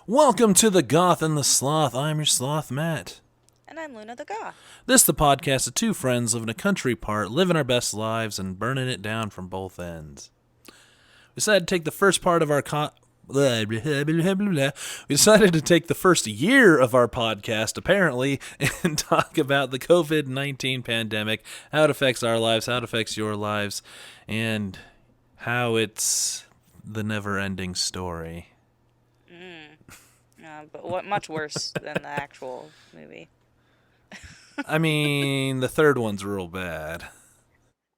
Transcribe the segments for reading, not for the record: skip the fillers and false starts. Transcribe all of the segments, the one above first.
Welcome to the Goth and the Sloth. I'm your Sloth, Matt. And I'm Luna the Goth. This is the podcast of two friends living a country apart, living our best lives, and burning it down from both ends. We decided to take the first part of our We decided to take the first year of our podcast, apparently, and talk about the COVID-19 pandemic, how it affects our lives, how it affects your lives, and how it's the never-ending story. But what much worse than the actual movie. I mean, the third one's real bad.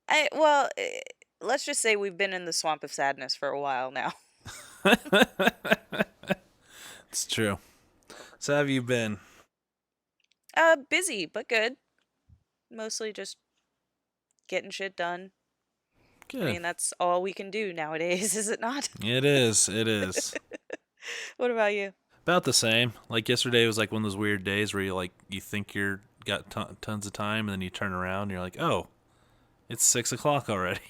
I well, eh, let's just say we've been in the swamp of sadness for a while now. It's true. So how have you been? Busy but good. Mostly just getting shit done. I Good. mean, that's all we can do nowadays, is it not? It is. It is. What about you? About the same. Like yesterday was like one of those weird days where you think you're got tons of time and then you turn around and you're like, oh, it's 6 o'clock already.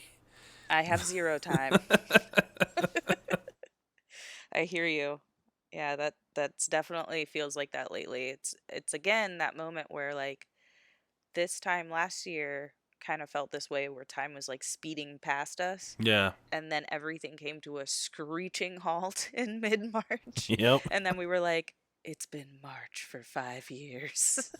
I have zero time. I hear you. Yeah, that's definitely feels like that lately. It's again that moment where like this time last year kind of felt this way where time was like speeding past us Yeah. and then everything came to a screeching halt in mid-March Yep. and then we were like it's been March for 5 years.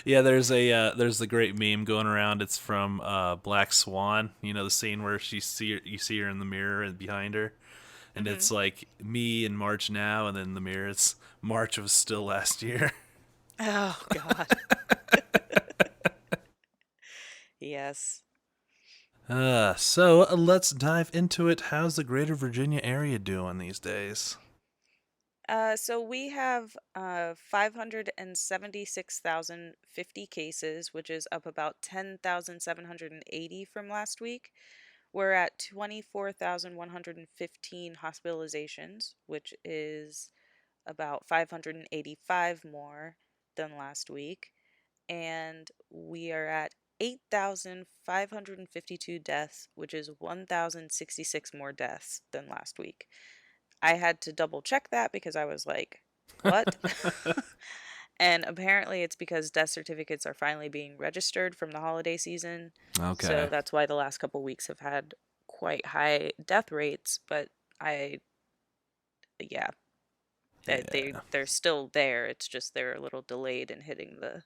Yeah. There's the great meme going around. It's from Black Swan. You know the scene where you see her in the mirror and behind her, and Mhm. it's like me in March now, and then in the mirror it's March was still last year. Oh god. Yes. So let's dive into it. How's the greater Virginia area doing these days? So we have 576,050 cases, which is up about 10,780 from last week. We're at 24,115 hospitalizations, which is about 585 more than last week. And we are at 8,552 deaths, which is 1,066 more deaths than last week. I had to double check that because I was like, what? And apparently it's because death certificates are finally being registered from the holiday season. So Okay. that's why the last couple weeks have had quite high death rates, but I yeah, Yeah. they're still there. It's just they're a little delayed in hitting the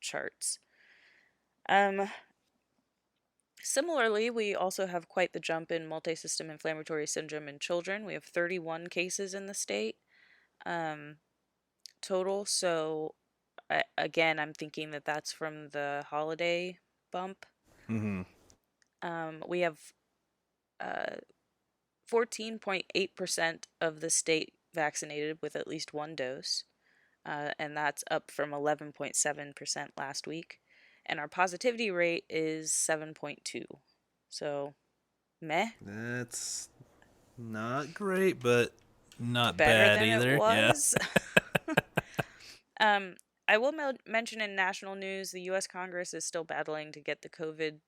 charts. Um Similarly, we also have quite the jump in multi-system inflammatory syndrome in children. We have 31 cases in the state. Um Total. So again, I'm thinking that that's from the holiday bump. Hmm. We have 14.8% of the state vaccinated with at least one dose, and that's up from 11.7% last week. And our positivity rate is 7.2. So, meh, That's not great, but not better bad than it either. Yeah. was. um, I will mention in national news the U.S. Congress is still battling to get the COVID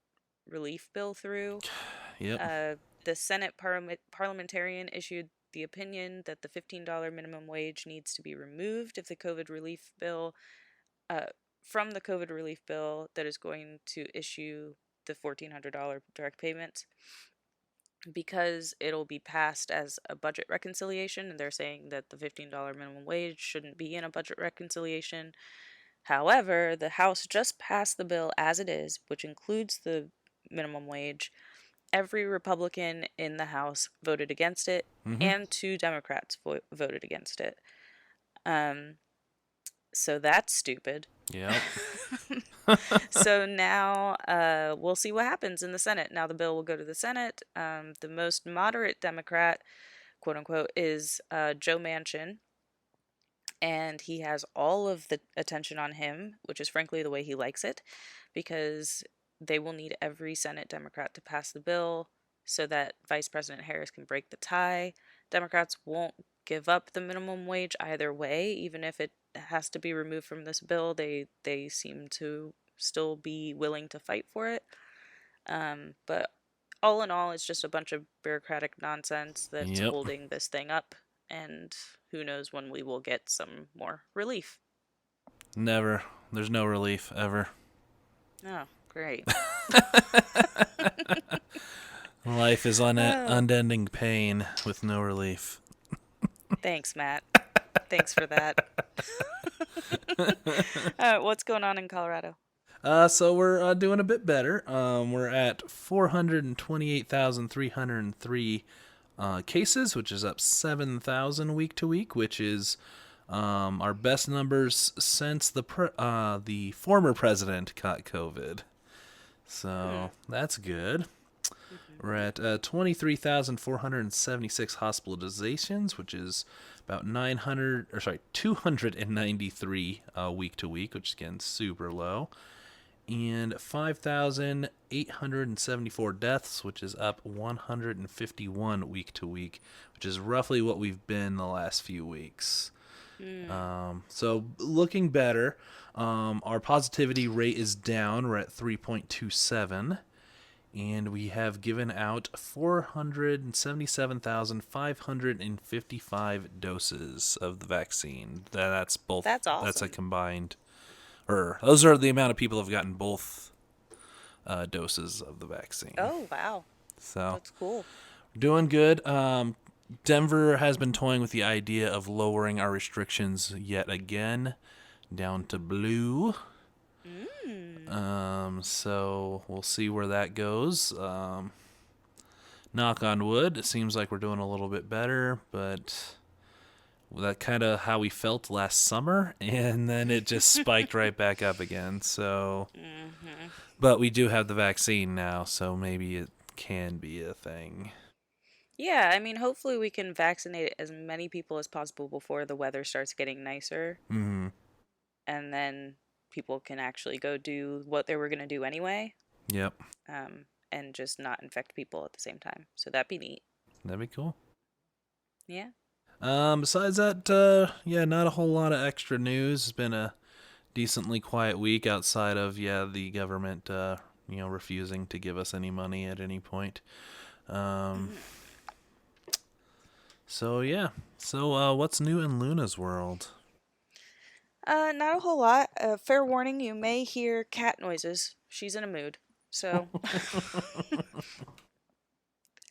relief bill through. Yep. Uh, the Senate parliamentarian issued the opinion that the $15 minimum wage needs to be removed if the COVID relief bill, uh, from the COVID relief bill that is going to issue the $1,400 direct payments because it'll be passed as a budget reconciliation, and they're saying that the $15 minimum wage shouldn't be in a budget reconciliation. However, the House just passed the bill as it is, which includes the minimum wage. Every Republican in the House voted against it, Hmm. and two Democrats voted against it. Um, so that's stupid. Yep. So now we'll see what happens in the Senate. Now the bill will go to the Senate. The most moderate Democrat, quote unquote, is Joe Manchin, and he has all of the attention on him, which is frankly the way he likes it, because they will need every Senate Democrat to pass the bill so that Vice President Harris can break the tie. Democrats won't give up the minimum wage either way, even if it has to be removed from this bill. They seem to still be willing to fight for it. But all in all, it's just a bunch of bureaucratic nonsense that's Yep. holding this thing up. and who knows when we will get some more relief. Never. There's no relief ever. Oh, great. Life is Oh, unending pain with no relief. thanks, Matt. Thanks for that. What's going on in Colorado? So we're doing a bit better. We're at 428,303 cases, which is up 7,000 week to week, which is our best numbers since the former president caught COVID. So that's good. We're at 23,476 hospitalizations, which is about 293 week to week, which is again super low. And 5,874 deaths, which is up 151 week to week, which is roughly what we've been the last few weeks. So looking better. Our positivity rate is down. We're at 3.27. And we have given out 477,555 doses of the vaccine. That's both. That's That's a awesome. combined. Or those are the amount of people who have gotten both doses of the vaccine. Oh, wow. So That's cool. doing good. Denver has been toying with the idea of lowering our restrictions yet again down to blue. So we'll see where that goes. Knock on wood. It seems like we're doing a little bit better, but that kind of how we felt last summer, and then it just spiked right back up again. So, but we do have the vaccine now, so maybe it can be a thing. Yeah, I mean, hopefully we can vaccinate as many people as possible before the weather starts getting nicer, Mm-hmm. and then people can actually go do what they were going to do anyway, Yep. and just not infect people at the same time. So that'd be neat. That'd be cool. Yeah. Besides that, yeah, not a whole lot of extra news. It's been a decently quiet week outside of, the government, refusing to give us any money at any point. So, yeah. So, what's new in Luna's world? Not a whole lot. Fair warning, you may hear cat noises. She's in a mood. So,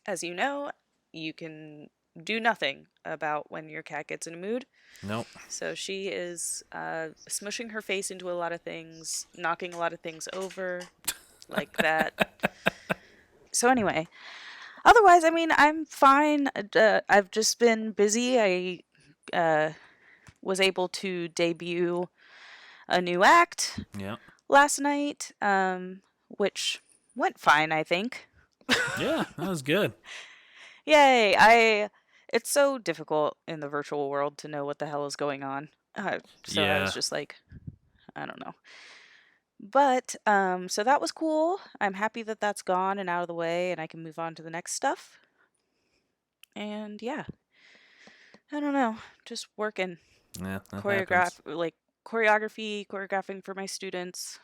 as you know, you can do nothing about when your cat gets in a mood. Nope. So she is smushing her face into a lot of things, knocking a lot of things over, like that. So anyway, otherwise, I mean, I'm fine. I've just been busy. I was able to debut a new act Yeah. last night, which went fine, I think. Yeah, that was good. Yay! It's so difficult in the virtual world to know what the hell is going on. So I Yeah. was just like, I don't know. But so that was cool. I'm happy that that's gone and out of the way, and I can move on to the next stuff. And yeah, I don't know, just working, Yeah, that happens. choreographing for my students.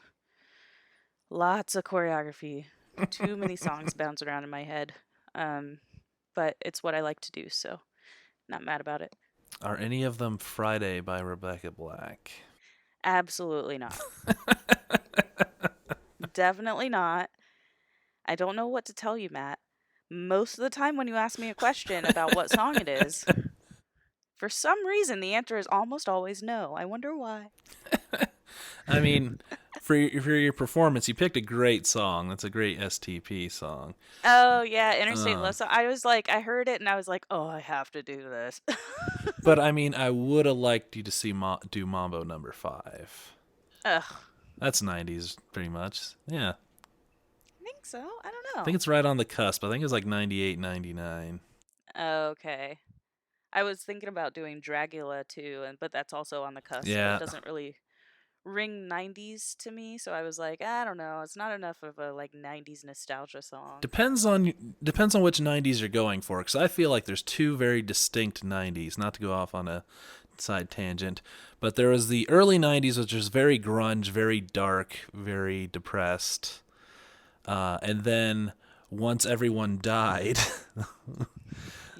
Lots of choreography. Too many songs bounce around in my head. But it's what I like to do, so not mad about it. Are any of them Friday by Rebecca Black? Absolutely not. Definitely not. I don't know what to tell you, Matt. Most of the time when you ask me a question about what song it is, for some reason the answer is almost always no. I wonder why. I mean, for your performance, you picked a great song. That's a great STP song. Oh, yeah, Interstate Love Song. I was like, I heard it and I was like, oh, I have to do this. But I mean, I would have liked you to see do Mambo Number 5. Ugh. That's 90s, pretty much. Yeah. I think so. I don't I know. think it's right on the cusp. I think it's like 98, 99. Okay. I was thinking about doing Dragula too, but that's also on the cusp. But Yeah. it doesn't really ring 90s to me, so I was like, I don't know. It's not enough of a like 90s nostalgia song. Depends on which 90s you're going for, because I feel like there's two very distinct 90s. Not to go off on a side tangent, but there was the early 90s, which was very grunge, very dark, very depressed, and then once everyone died,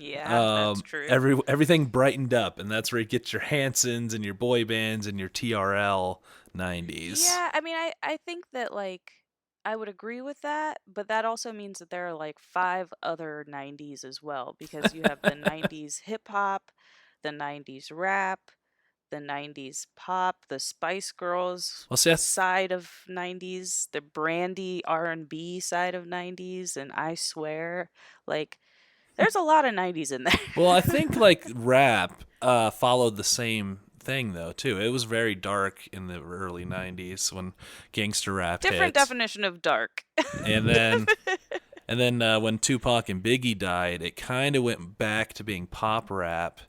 Yeah, that's true. Everything brightened up, and that's where you get your Hansons and your boy bands and your TRL 90s. Yeah, I mean, I think that like I would agree with that, but that also means that there are like five other 90s as well because you have the 90s hip hop, the 90s rap, the 90s pop, the Spice Girls Well, see, side of 90s, the Brandy R&B side of 90s, and I swear like there's a lot of 90s in well, I there. think like rap followed the same thing though too. It was very dark in the early 90s when gangster rap Different hit. definition of dark. And then when Tupac and Biggie died, it kind of went back to being pop rap,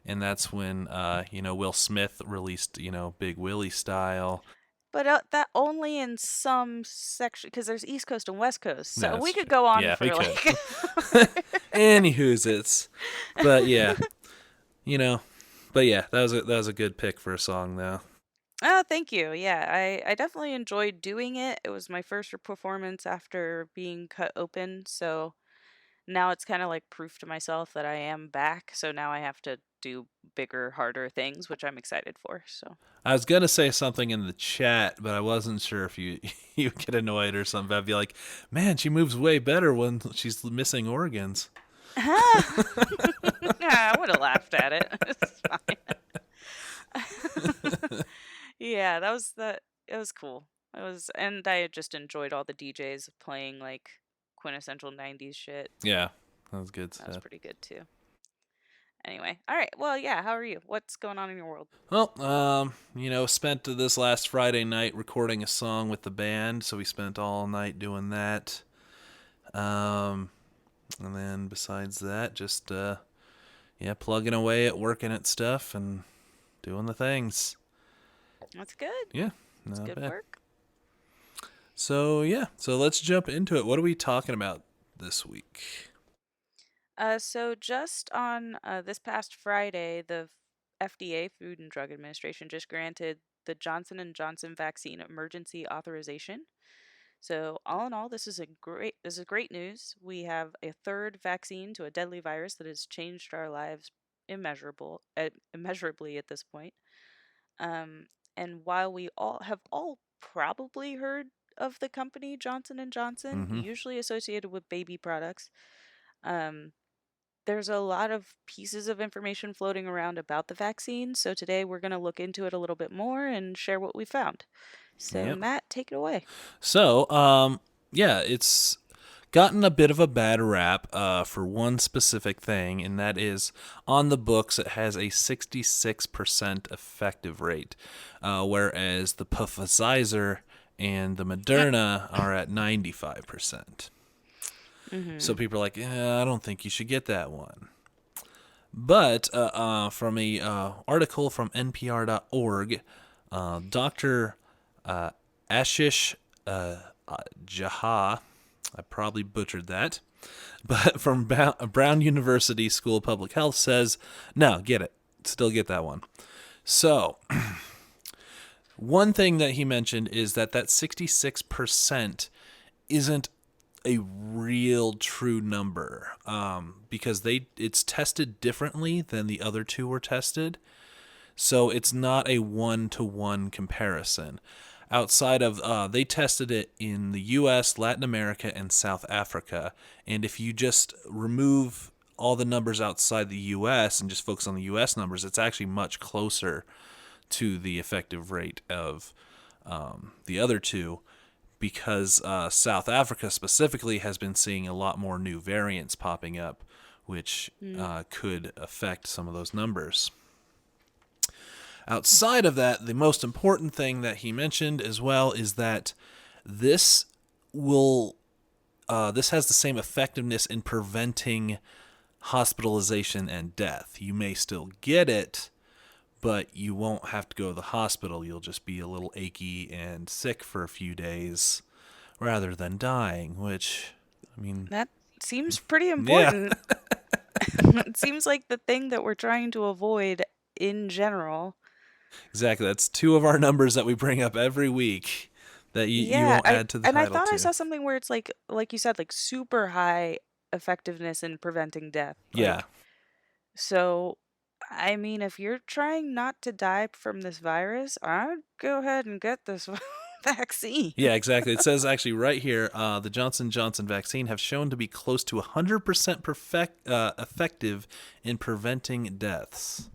and that's when Will Smith released Big Willie style. But that only in some section because there's East Coast and West Coast. No, So we that's could true. go on Yeah, we for could. like Anywho's it's, but yeah, you know, but yeah, that was a good pick for a song though. Oh, thank you. Yeah, I definitely enjoyed doing it. It was my first performance after being cut open, so now it's kind of like proof to myself that I am back. So now I have to do bigger, harder things, which I'm excited for. So I was gonna say something in the chat, but I wasn't sure if you you get annoyed or something. I'd be like, man, she moves way better when she's missing organs. I would have laughed at it. It's fine. Yeah, that was the it was cool. It was and I just enjoyed all the DJs playing like quintessential 90s shit. Yeah, that was good That was stuff. pretty good too. Anyway, all right. Well, yeah, how are you? What's going on in your world? Well, spent this last Friday night recording a song with the band, so we spent all night doing that. Um, and then besides that, just plugging away at working at stuff and doing the things. That's good. Yeah, That's not good bad. work. So let's jump into it. What are we talking about this week? So just on this past Friday, the FDA, Food and Drug Administration, just granted the Johnson and Johnson vaccine emergency authorization. So all in all, this is great news. We have a third vaccine to a deadly virus that has changed our lives immeasurably at this point. Um, and while we all probably heard of the company Johnson and Johnson, Mm-hmm. usually associated with baby products, um, there's a lot of pieces of information floating around about the vaccine. So today we're going to look into it a little bit more and share what we found. So Yep. Matt, take it away. So, yeah, it's gotten a bit of a bad rap for one specific thing, and that is on the books it has a 66% effective rate, whereas the Pfizer and the Moderna are at 95%. So Mm-hmm. people are like, I don't think you should get that one. But from a article from NPR.org, Dr. Ashish Jaha, I probably butchered that, but from Brown University School of Public Health says, no, get it. Still get that one. So, one thing that he mentioned is that 66% isn't a real true number because it's tested differently than the other two were tested. So it's not a one-to-one comparison. Outside of, they tested it in the U.S., Latin America, and South Africa. And if you just remove all the numbers outside the U.S. and just focus on the U.S. numbers, it's actually much closer to the effective rate of the other two because South Africa specifically has been seeing a lot more new variants popping up, which could affect some of those numbers. Outside of that, the most important thing that he mentioned as well is that this this has the same effectiveness in preventing hospitalization and death. You may still get it, but you won't have to go to the hospital. You'll just be a little achy and sick for a few days rather than dying, which, I mean, That seems pretty yeah, important. It seems like the thing that we're trying to avoid in general. exactly. That's two of our numbers that we bring up every week that you Yeah, won't add to the I title thought I to. saw something where it's like you said, like super high effectiveness in preventing death. Yeah. So, I mean, if you're trying not to die from this virus, I'd go ahead and get this vaccine. Yeah, exactly. It says actually right here, the Johnson Johnson vaccine have shown to be close to 100% effective in preventing deaths.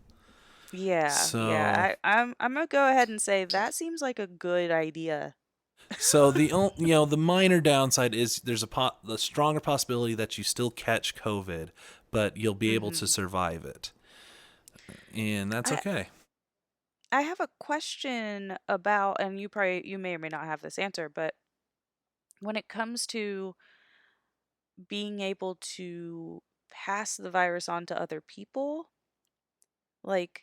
Yeah, So, yeah. I'm gonna go ahead and say that seems like a good idea. the minor downside is there's a stronger possibility that you still catch COVID, but you'll be able to Hmm. survive it, and that's I okay. I have a question about, and you may or may not have this answer, but when it comes to being able to pass the virus on to other people, like,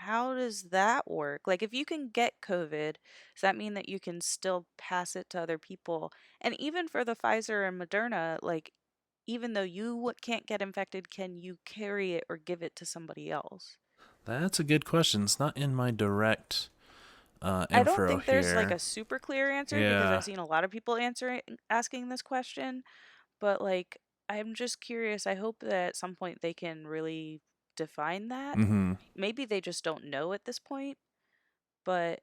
how does that work? Like, if you can get COVID, does that mean that you can still pass it to other people? And even for the Pfizer and Moderna, like, even though you can't get infected, can you carry it or give it to somebody else? That's a good question. It's not in my direct I don't info think there's like here. a super clear answer because Yeah. I've seen a lot of people asking this question, but like I'm just curious. I hope that at some point they can really define that. Mm-hmm. Maybe they just don't know at this point, but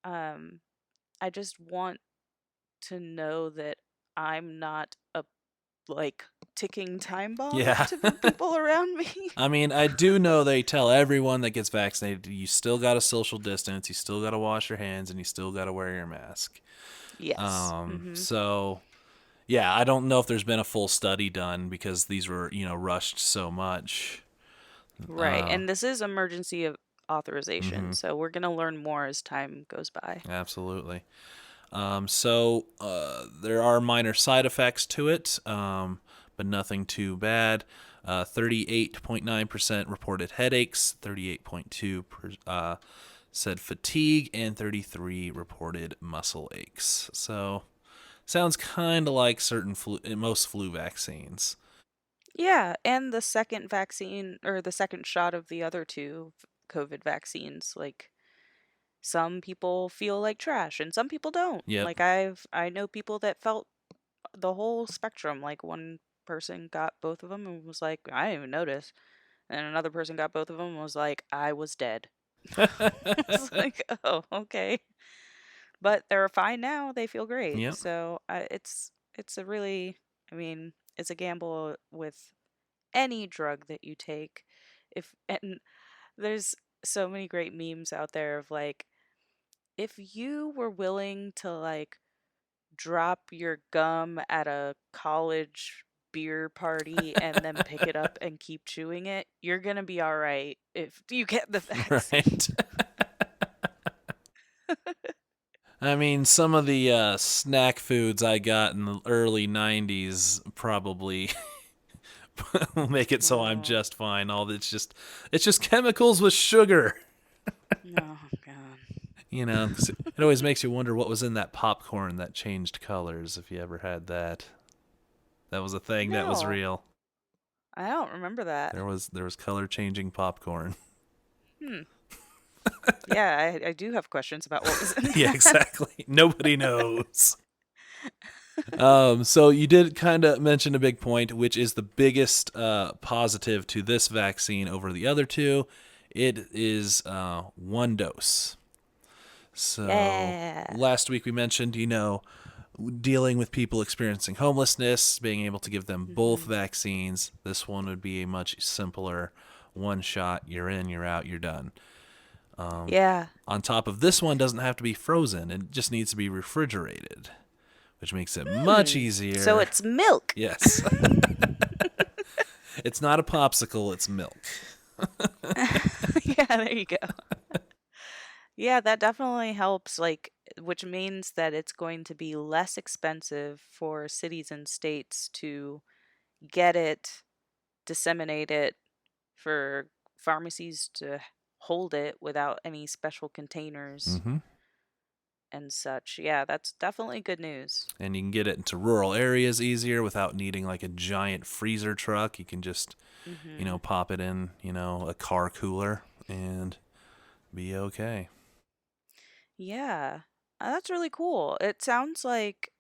um I just want to know that I'm not a like ticking time bomb Yeah. to the people around me. I mean, I do know they tell everyone that gets vaccinated you still got to social distance, you still got to wash your hands, and you still got to wear your mask. Yes. Mhm. So yeah, I don't know if there's been a full study done because these were rushed so much. Right. And this is emergency authorization, Mm-hmm. so we're going to learn more as time goes by. Absolutely. There are minor side effects to it, but nothing too bad. 38.9% reported headaches, 38.2 said fatigue, and 33 reported muscle aches. So sounds kind of like most flu vaccines. Yeah, and the second vaccine or the second shot of the other two COVID vaccines, like some people feel like trash and some people don't. Yep. Like I know people that felt the whole spectrum. Like one person got both of them and was like, I didn't even notice. And another person got both of them and was like, I was dead. It's like, oh, okay. But they're fine now. They feel great. Yep. So it's a really, I mean, it's a gamble with any drug that you take. If and there's so many great memes out there of like, if you were willing to like drop your gum at a college beer party and then pick it up and keep chewing it, you're gonna be all right if you get the vaccine. Right. I mean, some of the snack foods I got in the early 90s probably will make it so I'm Oh, just fine. It's just chemicals with sugar. oh God. 'Cause it always makes you wonder what was in that popcorn that changed colors if you ever had that. That was a thing that was No, real. I don't remember that. There was color changing popcorn. Hmm. Yeah, I do have questions about what was in Yeah, that. exactly. Nobody knows. So you did kind of mention a big point, which is the biggest positive to this vaccine over the other two. It is one dose. So Yeah. last week we mentioned, dealing with people experiencing homelessness, being able to give them both Hmm. vaccines. This one would be a much simpler one shot. You're in, you're out, you're done. Yeah. On top of this one, doesn't have to be frozen. It just needs to be refrigerated, which makes it much So easier. it's milk. Yes. It's not a popsicle, it's milk. Yeah, there you go. Yeah, that definitely helps, like, which means that it's going to be less expensive for cities and states to get it, disseminate it, for pharmacies to hold it without any special containers Hmm. and such. Yeah, that's definitely good news. And you can get it into rural areas easier without needing like a giant freezer truck. You can just, Hmm. pop it in, a car cooler and be okay. Yeah, that's really cool. It sounds like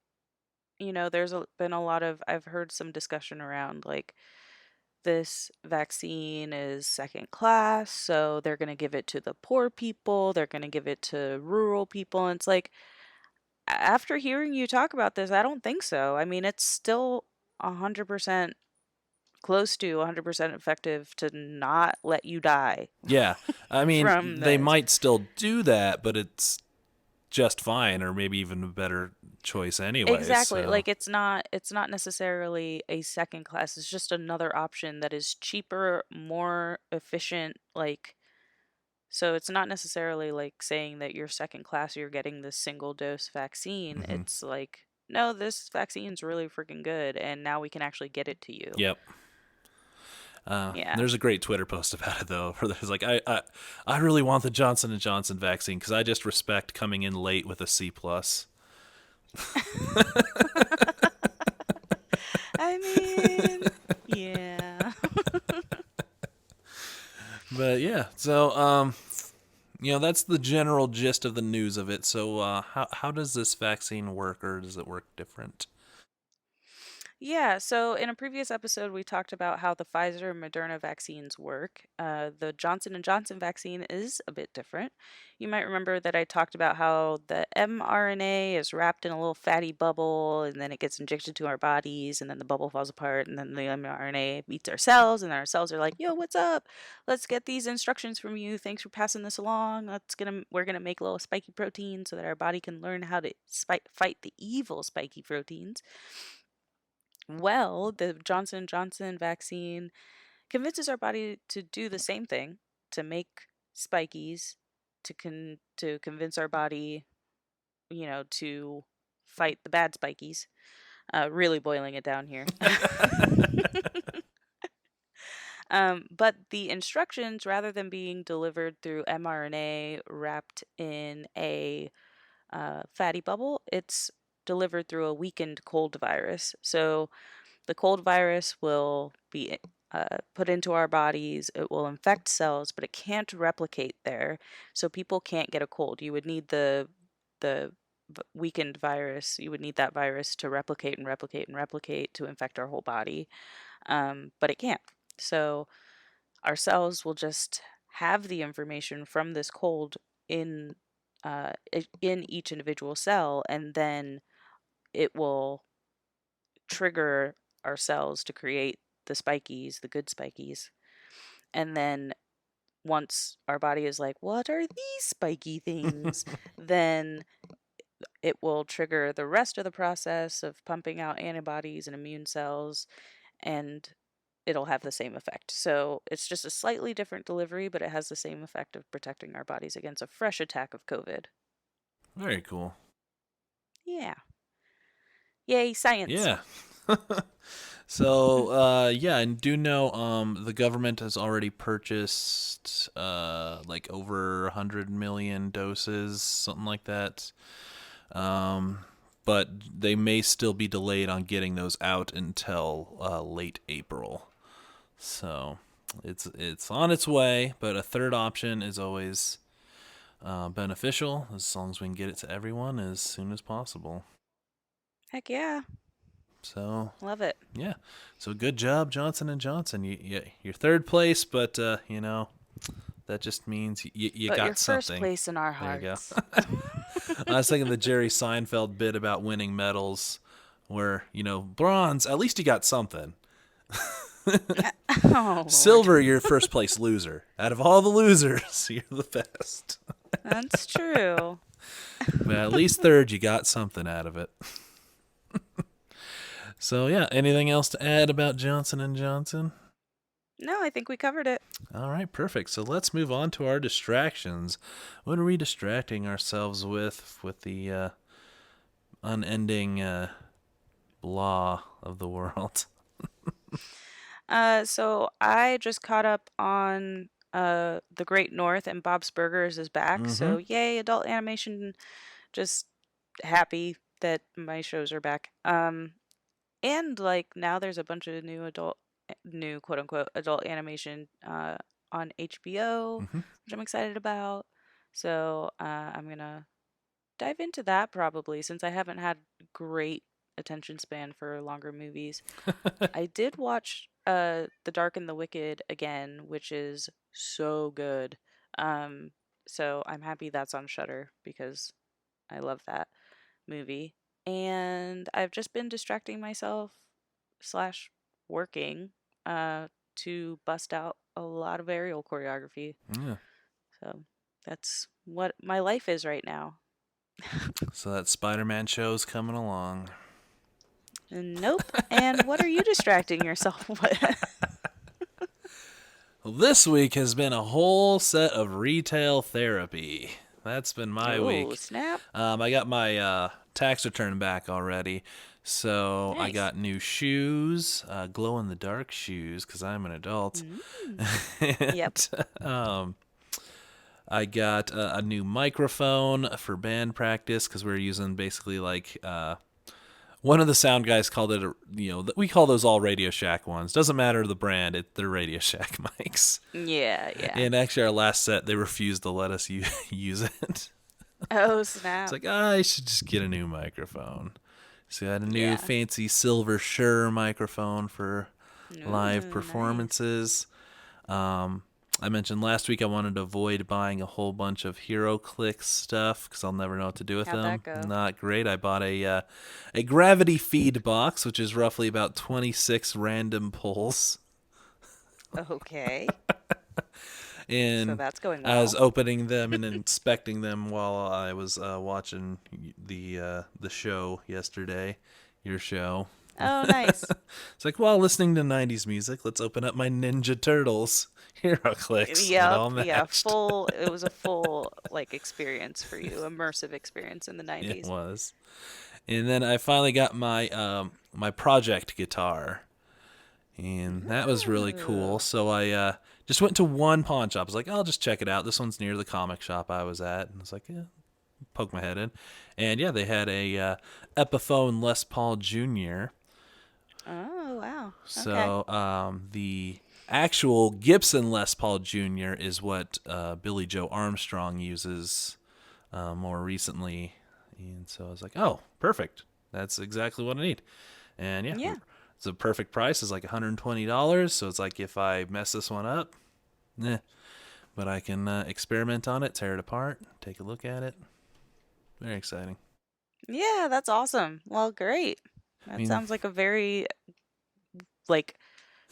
been a lot of, I've heard some discussion around like this vaccine is second class, so they're going to give it to the poor people, they're going to give it to rural people. And it's like, after hearing you talk about this, I don't think so. I mean, it's still 100% close to 100% effective to not let you die Yeah. I mean, from they this. might still do that, but it's just fine, or maybe even a better choice anyway. Exactly. So, Like it's not necessarily a second class. It's just another option that is cheaper, more efficient, like, so it's not necessarily like saying that you're second class, you're getting this single dose vaccine. hmm, It's like, no, this vaccine's really freaking good and now we can actually get it to you. yep. Yeah. There's a great Twitter post about it though, where there's like, I really want the Johnson and Johnson vaccine because I just respect coming in late with a C plus. I mean, yeah. But yeah, so that's the general gist of the news of it. So, how does this vaccine work, or does it work different? Yeah, so in a previous episode, we talked about how the Pfizer and Moderna vaccines work. The Johnson and Johnson vaccine is a bit different. You might remember that I talked about how the mRNA is wrapped in a little fatty bubble, and then it gets injected to our bodies, and then the bubble falls apart, and then the mRNA meets our cells, and then our cells are like, "Yo, what's up? Let's get these instructions from you. Thanks for passing this along. We're gonna make little spiky proteins so that our body can learn how to fight the evil spiky proteins." Well, the Johnson& Johnson vaccine convinces our body to do the same thing, to make spikies, to convince our body, to fight the bad spikies. Really boiling it down here. But the instructions, rather than being delivered through mRNA wrapped in a fatty bubble, it's delivered through a weakened cold virus. So the cold virus will be put into our bodies. It will infect cells, but it can't replicate there. So people can't get a cold. You would need the weakened virus. You would need that virus to replicate and replicate and replicate to infect our whole body. But it can't. So our cells will just have the information from this cold in in each individual cell, and then it will trigger our cells to create the spikies, the good spikies. And then once our body is like, what are these spiky things? Then it will trigger the rest of the process of pumping out antibodies and immune cells, and it'll have the same effect. So it's just a slightly different delivery, but it has the same effect of protecting our bodies against a fresh attack of COVID. Very cool. Yeah. Yay, science. Yeah. So, yeah, and do know the government has already purchased like over 100 million doses, something like that. But they may still be delayed on getting those out until late April. So, it's on its way, but a third option is always beneficial as long as we can get it to everyone as soon as possible. Heck yeah. So, Love it. yeah. So good job, Johnson and Johnson. You're third place, but that just means you But you're got first something. place in our There you go. hearts. I was thinking the Jerry Seinfeld bit about winning medals, where bronze. At least you got something. Oh, Lord. Silver, you're first place loser. Out of all the losers, you're the best. That's true. But at least third, you got something out of it. So yeah, anything else to add about Johnson and Johnson? No, I think we covered it. All right, perfect. So let's move on to our distractions. What are we distracting ourselves with the unending blah of the world? So I just caught up on The Great North, and Bob's Burgers is back. Mm-hmm. So yay, adult animation. Just happy that my shows are back. And like now there's a bunch of new quote unquote adult animation on HBO, Mm-hmm. which I'm excited about. So I'm gonna dive into that probably, since I haven't had great attention span for longer movies. I did watch The Dark and the Wicked again, which is so good. Um, so I'm happy that's on Shudder because I love that movie. And I've just been distracting myself slash working to bust out a lot of aerial choreography. Yeah. So that's what my life is right now. So that Spider-Man show's coming along. Nope. And what are you distracting yourself with? Well, this week has been a whole set of retail therapy. That's been my Oh, week. snap. I got my tax return back already. So I Nice. got new shoes, glow in the dark shoes, because I'm an adult. Mm. Yep. and, I got a new microphone for band practice because we're using basically like one of the sound guys called it, we call those all Radio Shack ones. Doesn't matter the brand, they're Radio Shack mics. Yeah, yeah. And actually, our last set, they refused to let us use it. Oh, It's snap. like, I should just get a new microphone. So I had a new Yeah. fancy silver Shure microphone for live Ooh, nice. performances. I mentioned last week I wanted to avoid buying a whole bunch of HeroClix stuff because I'll never know what to do with How'd them. that go? Not great. I bought a gravity feed box, which is roughly about 26 random pulls. Okay. So And that's going I was well. opening them and inspecting them while I was watching the show yesterday, your show. Oh, nice. It's like, while listening to 90s music, let's open up my Ninja Turtles HeroClix. It Yep. all Yeah. matched. It was a full, like, experience for you, immersive experience in the It 90s. was. And then I finally got my project guitar, and that was really cool. Ooh. So I just went to one pawn shop. I was like, I'll just check it out. This one's near the comic shop I was at, and I was like, yeah, poke my head in, and yeah, they had a Epiphone Les Paul Jr. Oh, wow. Okay. So the actual Gibson Les Paul Jr. is what Billy Joe Armstrong uses more recently, and so I was like, oh, perfect. That's exactly what I need. And yeah, Yeah. it's a perfect price. It's like $120. So it's like, if I mess this one up, eh, but I can experiment on it, tear it apart, take a look at it. Very exciting. Yeah, that's awesome. Well, great. I That mean, sounds like a very, like,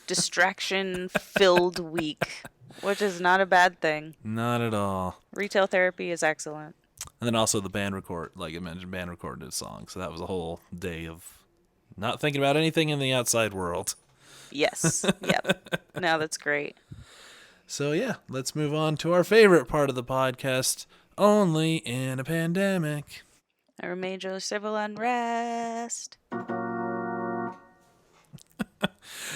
distraction filled week, which is not a bad thing. not at all. Retail therapy is excellent. And then also the band record, like I mentioned, band recorded a song. So that was a whole day of not thinking about anything in the outside world. Yes. Yep. No, that's great. So yeah, let's move on to our favorite part of the podcast. Only in a pandemic. Our major civil unrest.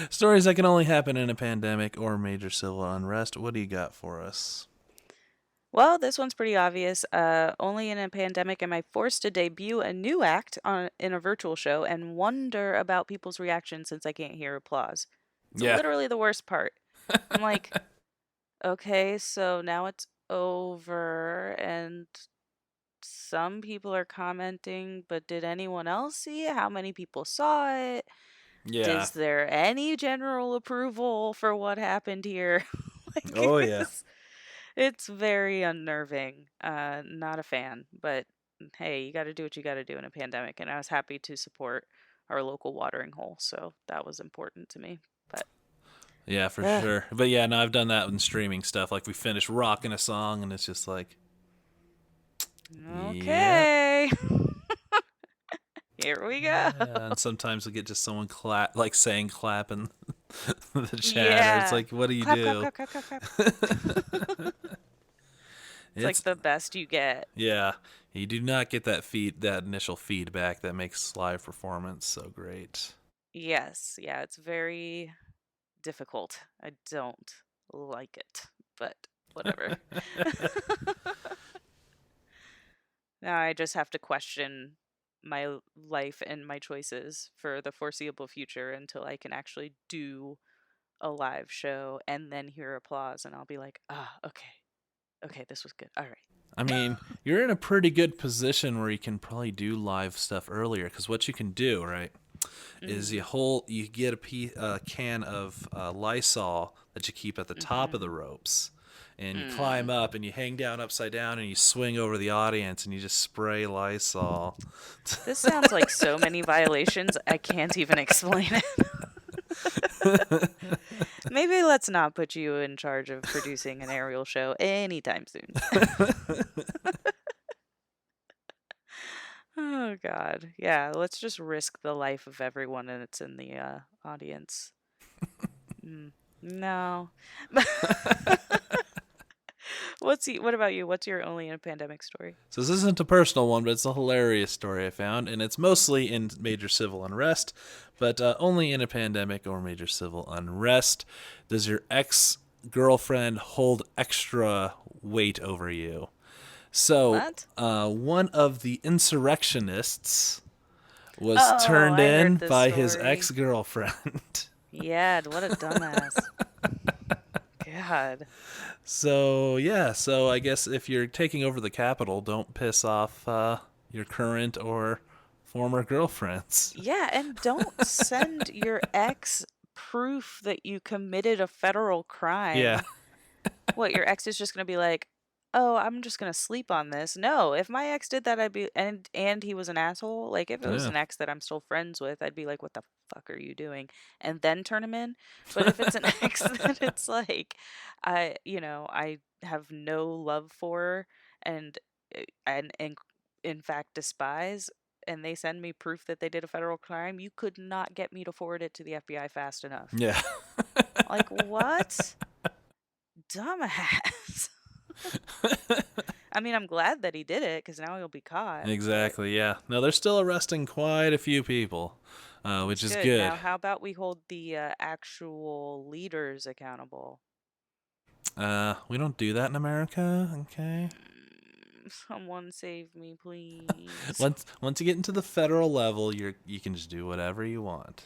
Stories that can only happen in a pandemic or major civil unrest. What do you got for us? Well, this one's pretty obvious. Only in a pandemic am I forced to debut a new act in a virtual show and wonder about people's reactions since I can't hear applause. It's Yeah. literally the worst part. I'm like, okay, so now it's over and some people are commenting, but did anyone else see it? How many people saw it? Yeah. Is there any general approval for what happened here? like, Oh yeah. it's very unnerving. Not a fan, but hey, you got to do what you got to do in a pandemic. And I was happy to support our local watering hole, so that was important to me. But Yeah, for ugh, sure. But yeah, no, I've done that in streaming stuff. Like, we finish rocking a song and it's just like, yep. okay, here we go. Yeah, and sometimes we get just someone like saying clap in the chat, or it's Yeah, like, what do you clap, clap, do? clap, clap, clap, clap. It's like It's the best you get. yeah, you do not get that initial feedback that makes live performance so great. Yes, yeah, it's very difficult. I don't like it, but whatever. Now I just have to question my life and my choices for the foreseeable future until I can actually do a live show and then hear applause and I'll be like, "Ah, okay. Okay, this was good. All right." I mean, you're in a pretty good position where you can probably do live stuff earlier. Because what you can do, right, is Mm-hmm. you get a can of Lysol that you keep at the top of Mm-hmm. the ropes, and you climb Mm. up and you hang down upside down and you swing over the audience and you just spray Lysol. This sounds like so many violations, I can't even explain it. Maybe let's not put you in charge of producing an aerial show anytime soon. Oh God. Yeah, let's just risk the life of everyone that's in the audience. Mm. No. What about you? What's your only in a pandemic story? So this isn't a personal one, but it's a hilarious story I found, and it's mostly in major civil unrest, but only in a pandemic or major civil unrest does your ex-girlfriend hold extra weight over you. So What? one of the insurrectionists was Oh, turned I in heard this by his story. ex-girlfriend. Yeah, what a dumbass. God. So yeah, so I guess if you're taking over the Capitol, don't piss off your current or former girlfriends. Yeah, and don't send your ex proof that you committed a federal Yeah, crime. What, your ex is just going to be like, "Oh, I'm just going to sleep on this." No, if my ex did that, I'd be and he was an asshole. Like if it was yeah, an ex that I'm still friends with, I'd be like, "What the fuck are you doing?" And then turn him in. But if it's an ex that it's like I have no love for and and in fact despise, and they send me proof that they did a federal crime, you could not get me to forward it to the FBI fast enough. yeah. Like, what? Dumbass. I mean, I'm glad that he did it because now he'll be caught, but Exactly. Yeah. No, they're still arresting quite a few people, which that's is good. good. Now, how about we hold the actual leaders accountable? We don't do that in America. Okay. Someone save me, please. Once you get into the federal level, you can just do whatever you want.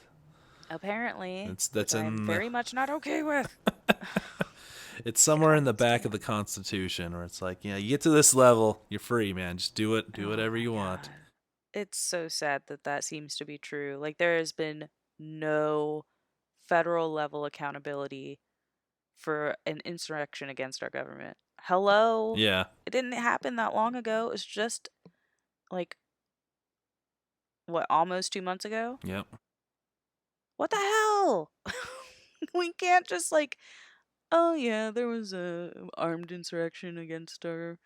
Apparently, That's which I am in the very much not okay with. it's somewhere in God the back of damn the it. Constitution where it's like, yeah, you get to this level, you're free, man. Just do Oh whatever my you want. God. It's so sad that that seems to be true. Like, there has been no federal level accountability for an insurrection against our government. Hello? Yeah. It didn't happen that long ago. It was just like, what, almost 2 months ago? Yep. What the hell? We can't just like, oh yeah, there was a armed insurrection against our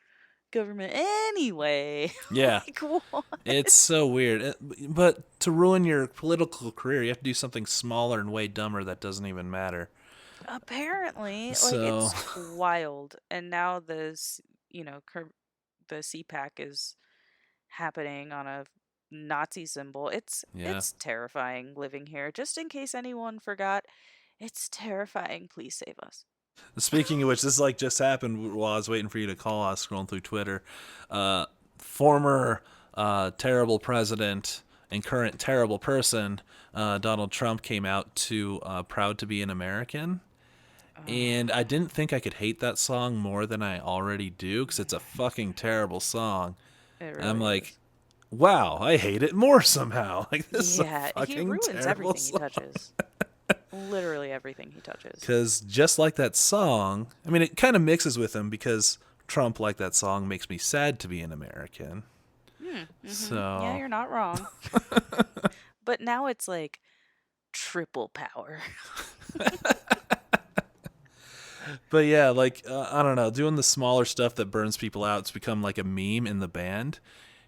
government anyway. Yeah. Like, what? It's so weird. But to ruin your political career, you have to do something smaller and way dumber that doesn't even matter. Apparently, like, So, it's wild. And now the CPAC is happening on a Nazi symbol. It's yeah. it's terrifying living here. Just in case anyone forgot, it's terrifying. Please save us. Speaking of which, this like just happened while I was waiting for you to call. I was scrolling through Twitter. Former terrible president and current terrible person, Donald Trump, came out to "Proud to Be an American." And I Oh, didn't think I could hate that song more than I already do because it's a fucking terrible song. it And I'm really like, is. wow, I hate it more somehow. Like, this is a Yeah, he fucking ruins terrible everything he song. touches. Literally everything he touches. Because just like that song, I mean, it kind of mixes with him because Trump, like that song, makes me sad to be an American. Yeah, So, you're not wrong. But now it's like triple power. but yeah, like, I don't know, doing the smaller stuff that burns people out, it's become like a meme in the band.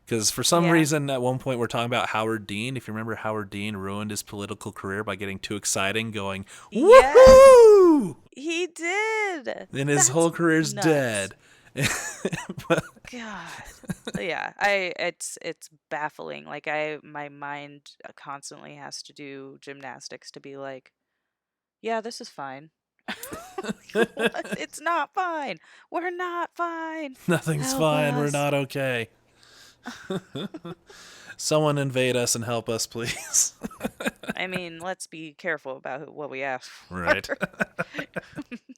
Because for some Yeah. reason, at one point, we're talking about Howard Dean. If you remember, Howard Dean ruined his political career by getting too exciting, going, Yes, woohoo! he did. And his That's whole career's nuts. dead. But, God. Yeah, it's baffling. Like my mind constantly has to do gymnastics to be like, yeah, this is fine. Like, what? It's not fine. We're not fine. nothing's Help fine. We're us. not okay. Someone invade us and help us, please. I mean, let's be careful about what we ask for. Right.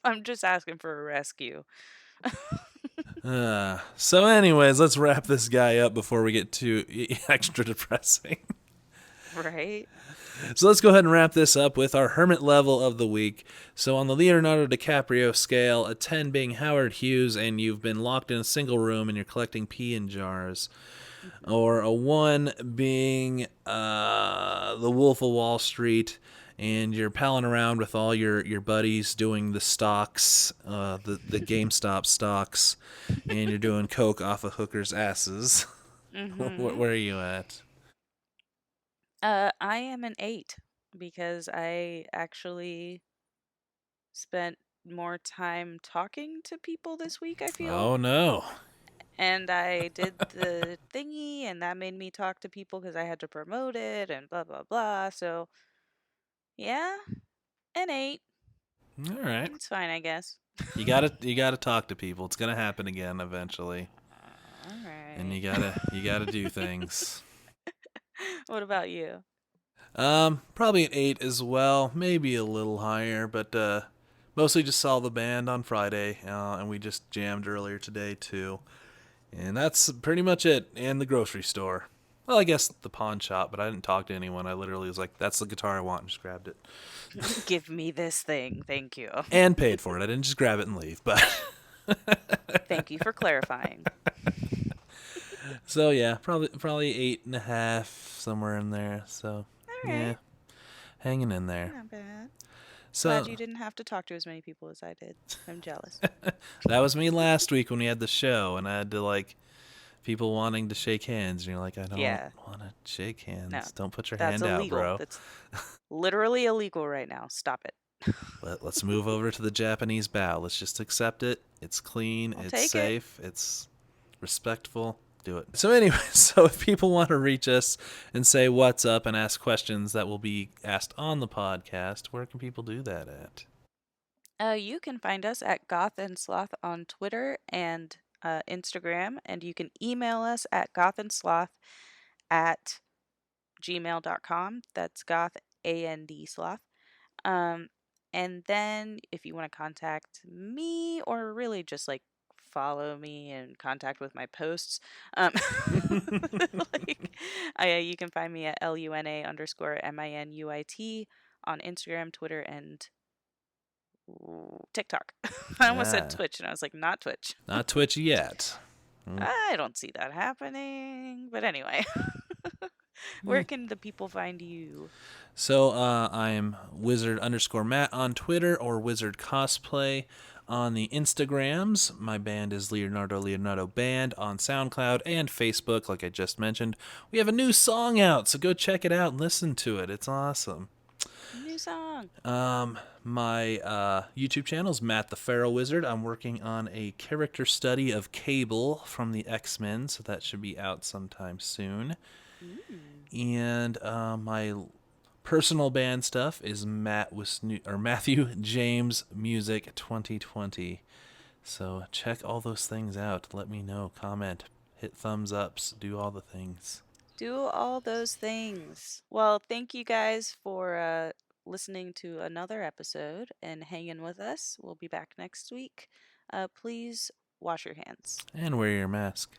I'm just asking for a rescue. So, anyways, let's wrap this guy up before we get too extra depressing. Right? So let's go ahead and wrap this up with our hermit level of the week. So on the Leonardo DiCaprio scale, a 10 being Howard Hughes and you've been locked in a single room and you're collecting pee in jars. Or a 1 being the Wolf of Wall Street and you're palling around with all your buddies doing the stocks, the GameStop stocks, and you're doing coke off of hookers' asses. Mm-hmm. Where are you at? I am an 8 because I actually spent more time talking to people this week, I feel. Oh no. And I did the thingy, and that made me talk to people because I had to promote it and blah, blah, blah. So, yeah, an 8. All right. It's fine, I guess. You gotta talk to people. It's gonna happen again eventually, All and right. you gotta do things. What about you? Probably an 8 as well, maybe a little higher, but mostly just saw the band on Friday, and we just jammed earlier today too, and that's pretty much it. And the grocery store. Well, I guess the pawn shop, but I didn't talk to anyone. I literally was like, "That's the guitar I want," and just grabbed it Give me this thing. Thank you. and paid for it. I didn't just grab it and leave, but. Thank you for clarifying. So yeah, probably 8.5 somewhere in there. So All yeah, right. hanging in there. Not bad. Glad So you didn't have to talk to as many people as I did. I'm jealous. that was me last week when we had the show, and I had to like people wanting to shake hands, and you're like, I don't Yeah. want to shake No, hands. Don't put your that's hand out, illegal. bro. That's literally illegal right now. Stop it. Let's move over to the Japanese bow. Let's just accept it. It's clean. I'll It's take it. safe. It's respectful. Do it. So anyway, so if people want to reach us and say what's up and ask questions that will be asked on the podcast, where can people do that at? You can find us at Goth and Sloth on Twitter and Instagram, and you can email us at gothandsloth at gmail.com. That's goth, A-N-D, sloth. Um, and then if you want to contact me or really just like follow me and contact with my posts, um, like you can find me at LUNA_MINUIT on Instagram, Twitter, and TikTok. I almost said Ah, Twitch and I was like, not Twitch. not Twitch yet. Mm, I don't see that happening. But anyway, where yeah. can the people find you? So I'm wizard_Matt on Twitter or wizard cosplay on the Instagrams. My band is Leonardo Band on SoundCloud and Facebook, like I just mentioned. We have a new song out, so go check it out and listen to it. It's awesome. New song. My YouTube channel is Matt the Feral Wizard. I'm working on a character study of Cable from the X-Men, so that should be out sometime soon. Mm. And my personal band stuff is Matthew James Music 2020. So check all those things out. Let me know. Comment. Hit thumbs ups. Do all the things. Do all those things. Well, thank you guys for listening to another episode and hanging with us. We'll be back next week. Please wash your hands. And wear your mask.